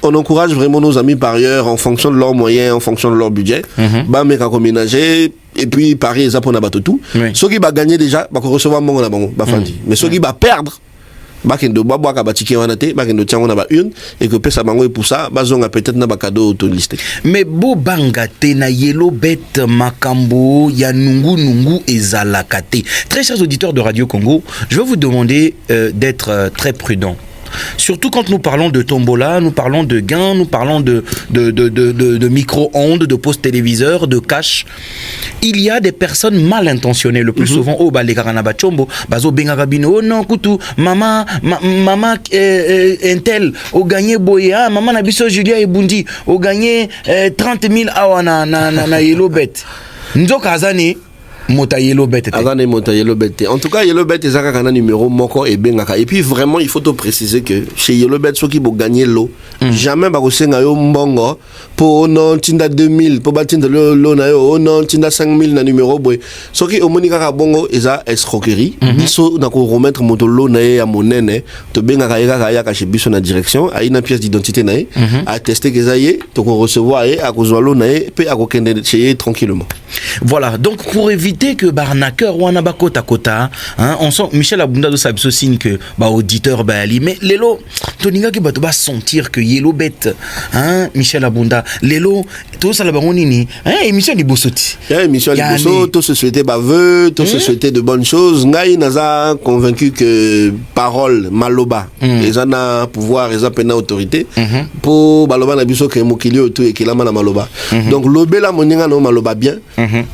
Speaker 2: on encourage vraiment nos amis parieurs en fonction de leurs moyens en fonction de leur budget ba meka comménager et puis parier ça pour na bato tout soki ba gagner déjà ba recevoir mongo na bango ba fandi mais soki ba perdre bakendo babwa ka batike wana te bakendo tiango na ba une et que pesa bango et pour ça bazonga peut-être na ba cadeau auto listé
Speaker 1: mais bo banga te na Yelobet makambo ya nungu ezalakate. Très chers auditeurs de Radio Congo, je vais vous demander d'être très prudents. Surtout quand nous parlons de tombola, nous parlons de gains, nous parlons de micro-ondes, de postes téléviseurs, de cash. Il y a des personnes mal intentionnées le plus souvent. Oh, bah les karanaba chombo, bazo bengagabino, oh non, koutou, maman, intel, au gagné boya, maman nabiso Julia et Bundi, au gagné 30 000 awa na Yelobet. Nzoka azane. Mota Yelobet.
Speaker 2: En tout cas, Yelobet est un numéro moko et bengaka. Et puis vraiment, il faut te préciser que chez Yelobet, ceux qui vont gagner l'eau, jamais barosenga yo mbongo pour non tinda 2000 pour batinda l'eau na yo non tinda 5000 na numéro boy. Ceux qui au monika bongo eza escroquerie. Biso na ko remettre moto l'eau na ya monene to bengaka ya ka chez biso na direction a une pièce d'identité na a tester que ça y est to ko recevoir et à cause l'eau na pe a ko kende chez tranquillement.
Speaker 1: Voilà, donc pour éviter que barnaqueur ou anaba kota kota, hein, on sent Michel Abunda de sa signe que bah auditeur bah ali mais lelo toninga ki bato ba sentir que Yelobet hein Michel Abunda lelo tout ça la baronini hein émission di bosoti
Speaker 2: émission di bosso tout se souhaiter baveux tout se souhaiter de bonnes choses ngai naza convaincu que parole maloba les ana pouvoir les apena autorité pour baloba na biso ke mokilio tout et kilama na maloba donc lobela moninga no maloba bien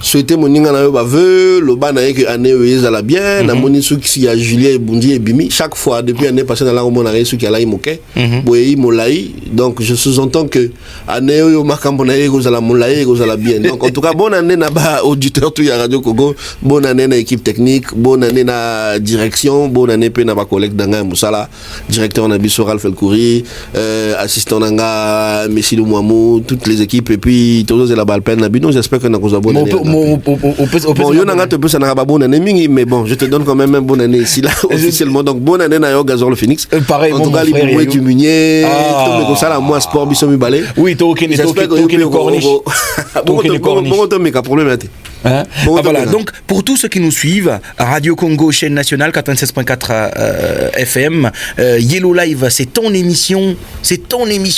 Speaker 2: souhaiter moninga na yo baveux loba na que année ezala bien na moni suki ya Julien et Bundi et Bimi chaque fois depuis année passée na la mona resu ki ala imoke boyi molai donc je sous-entends que année yo makambo na yo ezala molai ezala bien donc en tout cas bonne année na ba auditeur tout ya Radio Congo bonne année na équipe technique bonne année na direction bonne année pe na ba collègue danga Moussala directeur na biso Ralph Elkouri assistant danga Messi Mouamou toutes les équipes et puis tous la balpen na bino j'espère que na ko bonne année bon yo nanga te pesa na ba bonne année mingi mais bon je te donne quand même une bonne année ici là officiellement donc bonne année na yo Gazor le Phoenix
Speaker 1: pareil
Speaker 2: en tout cas libre du munier tout me ko sala moi sport biso mi balé
Speaker 1: oui to le corniche
Speaker 2: bon to me ka problème là
Speaker 1: Hein? Voilà, donc pour tous ceux qui nous suivent, Radio Congo, chaîne nationale 96.4 FM, Yellow Live, c'est ton émission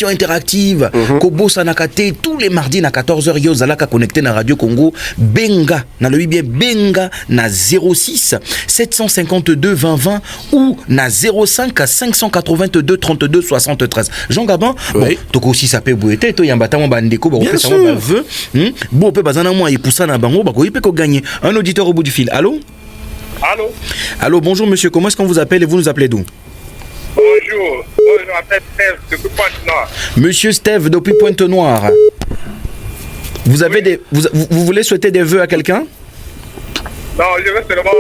Speaker 1: interactive. Kobo Sanakate, tous les mardis à 14h, yo zalaka connecté na Radio Congo, Benga, na le bien Benga, na 06 752 20 20 ou na 05 582 32 73. Jean Gabin, bon, toko aussi ça peut boueter, to yambata mo bandeko, ba opesa mo baveux, bon pe bazana mo et poussa na bango. Il peut gagner. Un auditeur au bout du fil. Allô?
Speaker 14: Allô?
Speaker 1: Allô, bonjour monsieur. Comment est-ce qu'on vous appelle et vous nous appelez d'où?
Speaker 14: Bonjour. Je m'appelle Steve depuis Pointe-Noire.
Speaker 1: Monsieur Steve depuis Pointe-Noire. Vous avez des. Vous voulez souhaiter des vœux à quelqu'un?
Speaker 14: Non, je veux seulement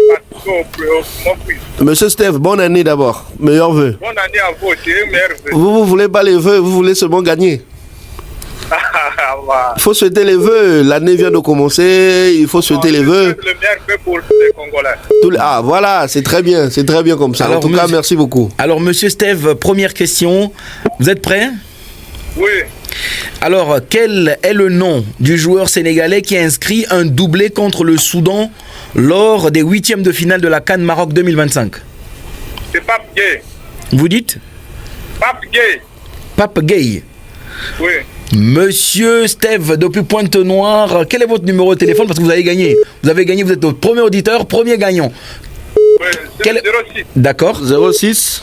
Speaker 14: participer au prix.
Speaker 2: Monsieur Steve, bonne année d'abord. Meilleurs vœux.
Speaker 14: Bonne année à vous aussi. Meilleurs vœux.
Speaker 2: Vous voulez pas les vœux, vous voulez seulement gagner. Il faut souhaiter les vœux. L'année vient de commencer. Il faut souhaiter les vœux.
Speaker 14: Le meilleur vœu pour les Congolais.
Speaker 2: Ah voilà, c'est très bien comme ça. Alors, en tout cas, merci beaucoup.
Speaker 1: Alors, monsieur Steve, première question. Vous êtes prêt?
Speaker 14: Oui.
Speaker 1: Alors, quel est le nom du joueur sénégalais qui a inscrit un doublé contre le Soudan lors des 8e de finale de la CAN Maroc 2025?
Speaker 14: C'est Pape Gueye.
Speaker 1: Vous dites?
Speaker 14: Pape Gueye.
Speaker 1: Pape Gueye.
Speaker 14: Oui.
Speaker 1: Monsieur Steve, depuis Pointe-Noire, quel est votre numéro de téléphone? Parce que vous avez gagné. Vous avez gagné, vous êtes notre premier auditeur, premier gagnant.
Speaker 14: Oui, c'est 06.
Speaker 1: D'accord.
Speaker 2: 06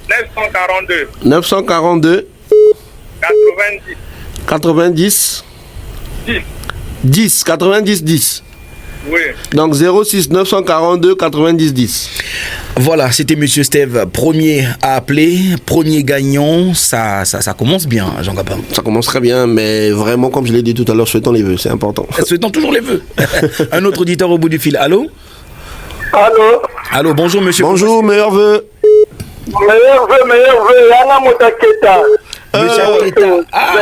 Speaker 14: 942
Speaker 2: 942 90 10.
Speaker 14: Oui.
Speaker 2: Donc 06 942 90 10.
Speaker 1: Voilà, c'était monsieur Steve, premier à appeler, premier gagnant. Ça commence bien, Jean Gabin.
Speaker 2: Ça commence très bien, mais vraiment, comme je l'ai dit tout à l'heure, souhaitons les vœux, c'est important.
Speaker 1: Souhaitons toujours les vœux. Un autre auditeur au bout du fil. Allô?
Speaker 14: Allô?
Speaker 1: Allô, bonjour monsieur.
Speaker 2: Bonjour, meilleurs vœux.
Speaker 14: Meilleurs vœux, Yana Motaketa.
Speaker 1: Monsieur Keta. Ah,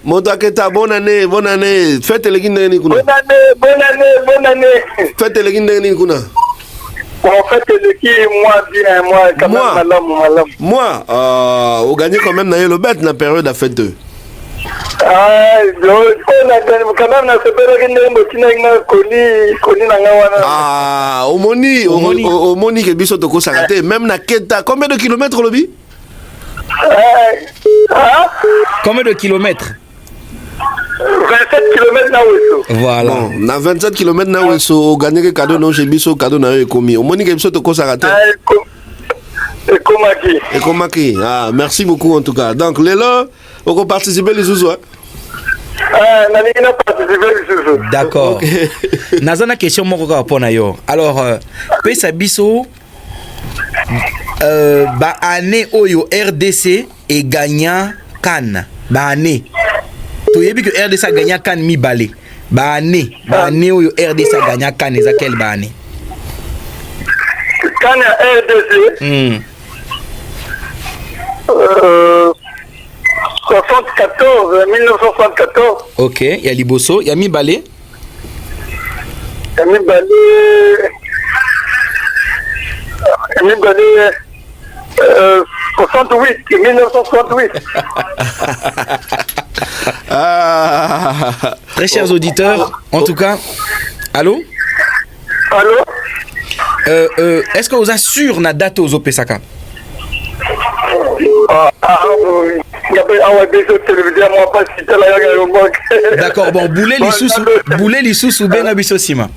Speaker 2: Motaketa, bonne année, bonne année. Faites les guindes Nikuna.
Speaker 14: Bonne année.
Speaker 2: Faites les guindes Nikuna.
Speaker 14: En fait, c'est qui, moi, bien, moi, quand même, malam.
Speaker 2: Moi, on gagne quand même dans le bet dans la période à fête.
Speaker 14: Ah, quand même, c'est
Speaker 2: ah, au moni que biso toko sarate, même na Keta. Combien de kilomètres lobby?
Speaker 1: combien de kilomètres?
Speaker 14: 27 km na Wesso.
Speaker 1: Voilà.
Speaker 2: Bon, na 27 km na Wesso, au gagné que cadeau non chez biso cadeau na eu commis. Au moni que biso toko sarate. Ekomaki. Ah, merci beaucoup en tout cas. Donc, Lélo, on va participer les zouzous.
Speaker 1: D'accord. Okay. Nazana question mon rapport na yo. Alors, pesa biso ba année oyo RDC et gagnant Cannes. Ba année. Tu yebi que RDC a gagné Cannes mi balé. Ba année oyo RDC a gagné Cannes eza quelle ba année?
Speaker 14: Cannes RDC. 1974.
Speaker 1: Ok, il y a Liboso, il y a Mibalé.
Speaker 14: Il y a Mibalé 1968.
Speaker 1: Très chers auditeurs, en tout cas, allô? Est-ce que vous assurez la date aux Opesaka? D'accord, bon, bouler les sous ben abissosima.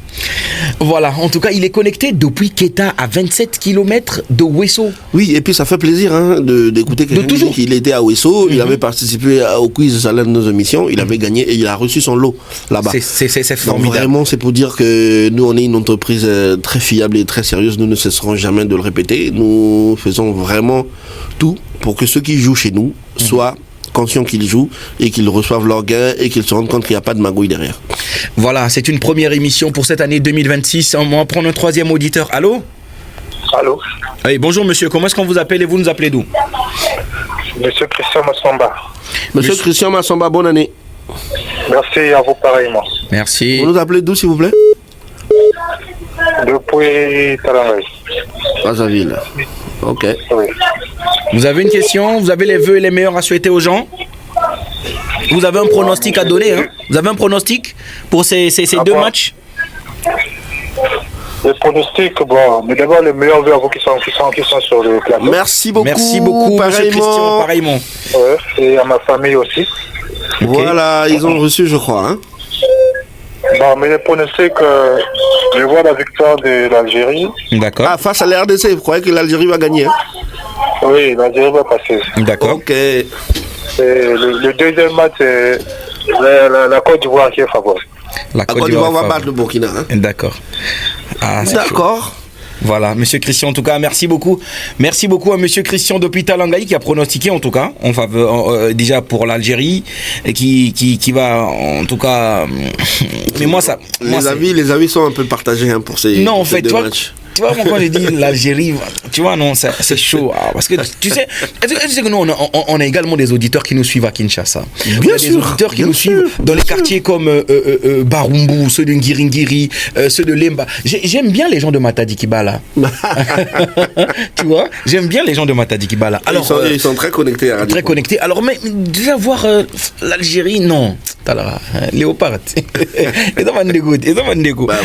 Speaker 1: Voilà, en tout cas, il est connecté depuis Keta à 27 km de Wesso.
Speaker 2: Oui, et puis ça fait plaisir hein, d'écouter quelqu'un qui était à Wesso, il avait participé au quiz à l'un de nos émissions, il avait gagné et il a reçu son lot là-bas.
Speaker 1: C'est formidable.
Speaker 2: Donc, vraiment, c'est pour dire que nous, on est une entreprise très fiable et très sérieuse, nous ne cesserons jamais de le répéter, nous faisons vraiment tout pour que ceux qui jouent chez nous soient conscients qu'ils jouent et qu'ils reçoivent leur gain et qu'ils se rendent compte qu'il n'y a pas de magouille derrière.
Speaker 1: Voilà, c'est une première émission pour cette année 2026. On va prendre un troisième auditeur. Allô?
Speaker 14: Allô?
Speaker 1: Oui, bonjour monsieur, comment est-ce qu'on vous appelle et vous nous appelez d'où?
Speaker 14: Monsieur Christian Massamba.
Speaker 2: Monsieur Christian Massamba, bonne année.
Speaker 14: Merci à vous pareillement.
Speaker 1: Merci.
Speaker 2: Vous nous appelez d'où s'il vous plaît?
Speaker 14: Depuis Tarangaï.
Speaker 2: Brazzaville. Ok.
Speaker 14: Oui.
Speaker 1: Vous avez une question? Vous avez les vœux et les meilleurs à souhaiter aux gens? Vous avez un pronostic à donner, hein? Vous avez un pronostic pour ces deux matchs?
Speaker 14: Le pronostic, bon, mais d'abord les meilleurs vœux à vous qui sont sur le plateau.
Speaker 2: Merci beaucoup,
Speaker 1: monsieur Christian, pareillement.
Speaker 14: Ouais, et à ma famille aussi.
Speaker 2: Voilà, ils ont reçu, je crois. Hein?
Speaker 14: Bon, mais le pronostic, je vois la victoire de l'Algérie.
Speaker 1: D'accord.
Speaker 2: Ah, face à la RDC, vous croyez que l'Algérie va gagner? Hein?
Speaker 14: Oui, l'Algérie va passer.
Speaker 1: D'accord.
Speaker 2: Ok.
Speaker 14: Le deuxième match, c'est la Côte d'Ivoire qui est favorable.
Speaker 1: La
Speaker 2: Côte d'Ivoire va battre le Burkina. Hein?
Speaker 1: D'accord. Ah,
Speaker 2: d'accord.
Speaker 1: Voilà, monsieur Christian, en tout cas, merci beaucoup. Merci beaucoup à monsieur Christian depuis Talangaï qui a pronostiqué, en tout cas, en faveur, déjà pour l'Algérie, qui va, en tout cas. Mais moi, ça.
Speaker 2: Les avis sont un peu partagés hein, pour ces.
Speaker 1: Non, en fait,
Speaker 2: deux matchs.
Speaker 1: Tu vois, moi, quand j'ai dit l'Algérie, tu vois, non, c'est chaud. Parce que, tu sais que nous, on a également des auditeurs qui nous suivent à Kinshasa.
Speaker 2: Bien sûr.
Speaker 1: Des auditeurs qui nous suivent dans les quartiers comme Barumbu, ceux de Ngiringiri, ceux de Lemba. J'aime bien les gens de Matadi Kibala. Tu vois, j'aime bien les gens de Matadi Kibala. Alors,
Speaker 2: ils sont très connectés à Radio.
Speaker 1: Très connectés. Alors, mais déjà voir l'Algérie, non. Léopard.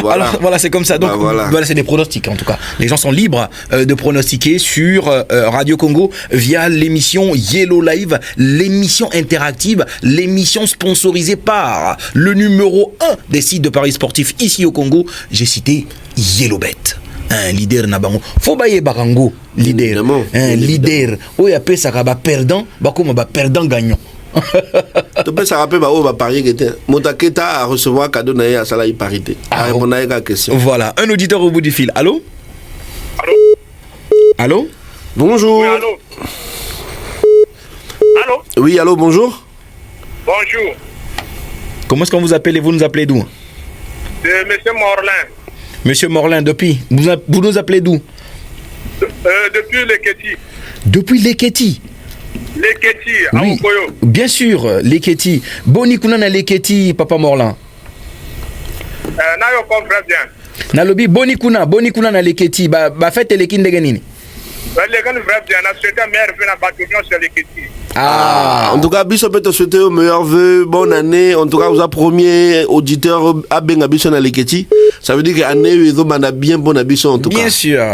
Speaker 1: Alors, voilà, c'est comme ça. Donc, voilà, c'est des pronostics. En tout cas, les gens sont libres de pronostiquer sur Radio Congo via l'émission Yellow Live, l'émission interactive, l'émission sponsorisée par le numéro 1 des sites de paris sportifs ici au Congo. J'ai cité YellowBet. Un leader nabango. Faut bailler barango, leader. Un leader. Où il y a ça va perdant, comme perdant gagnant.
Speaker 2: Tu peux se rappeler va parier que Motaketa à recevoir cadeau à salaire parité. À répondre à la question.
Speaker 1: Voilà, un auditeur au bout du fil. Allô? Allô?
Speaker 2: Bonjour.
Speaker 14: Oui, allô? Allô?
Speaker 2: Oui, allô, bonjour.
Speaker 14: Bonjour.
Speaker 1: Comment est-ce qu'on vous appelle et vous nous appelez d'où?
Speaker 14: Monsieur Morlin.
Speaker 1: Monsieur Morlin, depuis? Vous nous appelez d'où?
Speaker 14: Depuis Leketi.
Speaker 1: Depuis Leketi?
Speaker 14: Leketi,
Speaker 1: Oui,
Speaker 14: Aokoyo.
Speaker 1: bien sûr, Leketi. Boni kuna na Leketi, Papa Morlan.
Speaker 14: Nayo comprends bien.
Speaker 1: Nalobi boni kuna na Leketi. Ba fête Leketi ndenge nini?
Speaker 14: Les gars, vraiment bien. On a souhaité un meilleur vœu dans Batouvion sur Leketi.
Speaker 2: Ah, en tout cas, Bisso peut te souhaiter au meilleur vœu, bonne année. En tout cas, vous avez premier auditeur à Bengabisso na Leketi. Ça veut dire que l'année, ils ont bien bon Abisso en tout cas.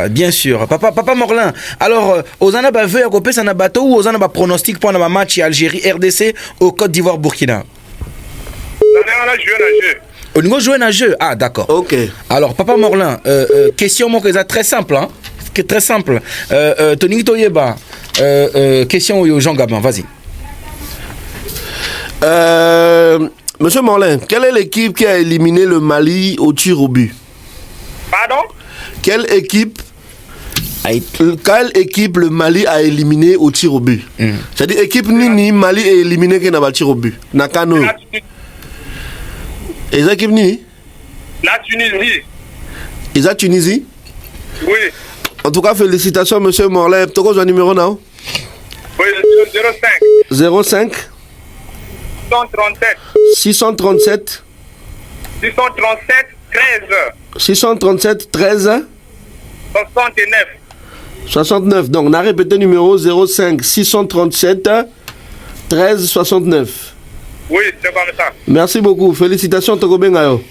Speaker 1: Bien sûr. Papa Morlan. Alors, Ozana ba vœu à copé ça na bateau ou Ozana ba pronostic pour un match Algérie RDC au Côte d'Ivoire Burkina?
Speaker 14: On a joué un jeu.
Speaker 1: Au niveau jouer un jeu. Ah, d'accord.
Speaker 2: Ok.
Speaker 1: Alors, Papa Morlan, question moi que ça très simple hein. Très simple. Tony Toyeba. Question au Jean Gabin, vas-y.
Speaker 2: Monsieur Morlin, quelle est l'équipe qui a éliminé le Mali au tir au but?
Speaker 14: Pardon?
Speaker 2: Quelle équipe le Mali a éliminé au tir au but? C'est-à-dire équipe Nini, Mali est éliminé qui n'a pas tir au but. Nakano. Et les équipes Nini?
Speaker 14: La Tunisie.
Speaker 2: Et la Tunisie?
Speaker 14: Oui.
Speaker 2: En tout cas, félicitations, monsieur Morlin. Tu as un numéro, non?
Speaker 14: Oui, 05.
Speaker 2: 05
Speaker 14: 637
Speaker 2: 637
Speaker 14: 13
Speaker 2: 637 13
Speaker 14: 69.
Speaker 2: 69. Donc, on a répété le numéro 05 637 13 69.
Speaker 14: Oui, c'est comme ça.
Speaker 2: Merci beaucoup. Félicitations, Togo Bengayo.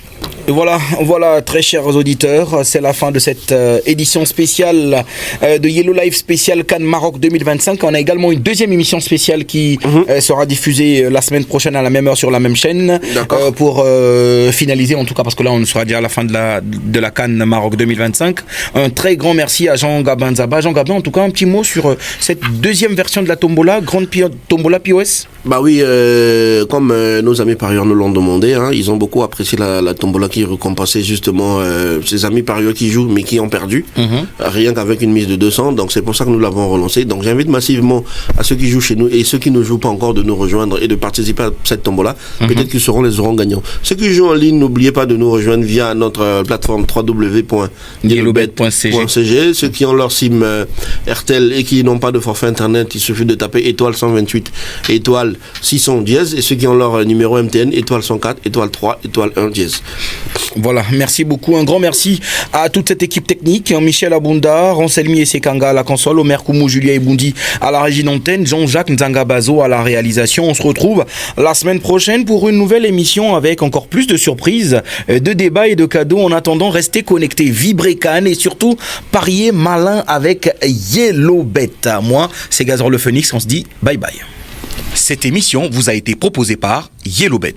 Speaker 1: Et voilà, très chers auditeurs, c'est la fin de cette édition spéciale de Yellow Live spécial Cannes Maroc 2025. On a également une deuxième émission spéciale qui sera diffusée la semaine prochaine à la même heure sur la même chaîne pour finaliser, en tout cas parce que là on sera déjà à la fin de la Cannes Maroc 2025. Un très grand merci à Jean Gabin Zaba. Jean Gabin, en tout cas un petit mot sur cette deuxième version de la Tombola, grande Tombola POS.
Speaker 2: Bah oui, comme nos amis parieurs nous l'ont demandé, hein, ils ont beaucoup apprécié la Tombola qui récompensait justement ces amis parieurs qui jouent mais qui ont perdu, rien qu'avec une mise de 200, donc c'est pour ça que nous l'avons relancé. Donc j'invite massivement à ceux qui jouent chez nous et ceux qui ne jouent pas encore de nous rejoindre et de participer à cette tombola. Peut-être qu'ils seront les auront gagnants. Ceux qui jouent en ligne, n'oubliez pas de nous rejoindre via notre plateforme www.yellowbet.cg. Ceux qui ont leur SIM RTL et qui n'ont pas de forfait internet, il suffit de taper étoile 128 étoile 600 dièse, et ceux qui ont leur numéro MTN étoile 104 étoile 3 étoile 1 dièse.
Speaker 1: Voilà, merci beaucoup. Un grand merci à toute cette équipe technique. Michel Abunda, Ranselmi et Sekanga à la console, Omer Koumou, Julia Eboundi à la régie d'antenne, Jean-Jacques Nzangabazo à la réalisation. On se retrouve la semaine prochaine pour une nouvelle émission avec encore plus de surprises, de débats et de cadeaux. En attendant, restez connectés, vibrez Cannes et surtout pariez malin avec YellowBet. Moi, c'est Gazor le Phoenix, on se dit bye bye. Cette émission vous a été proposée par YellowBet.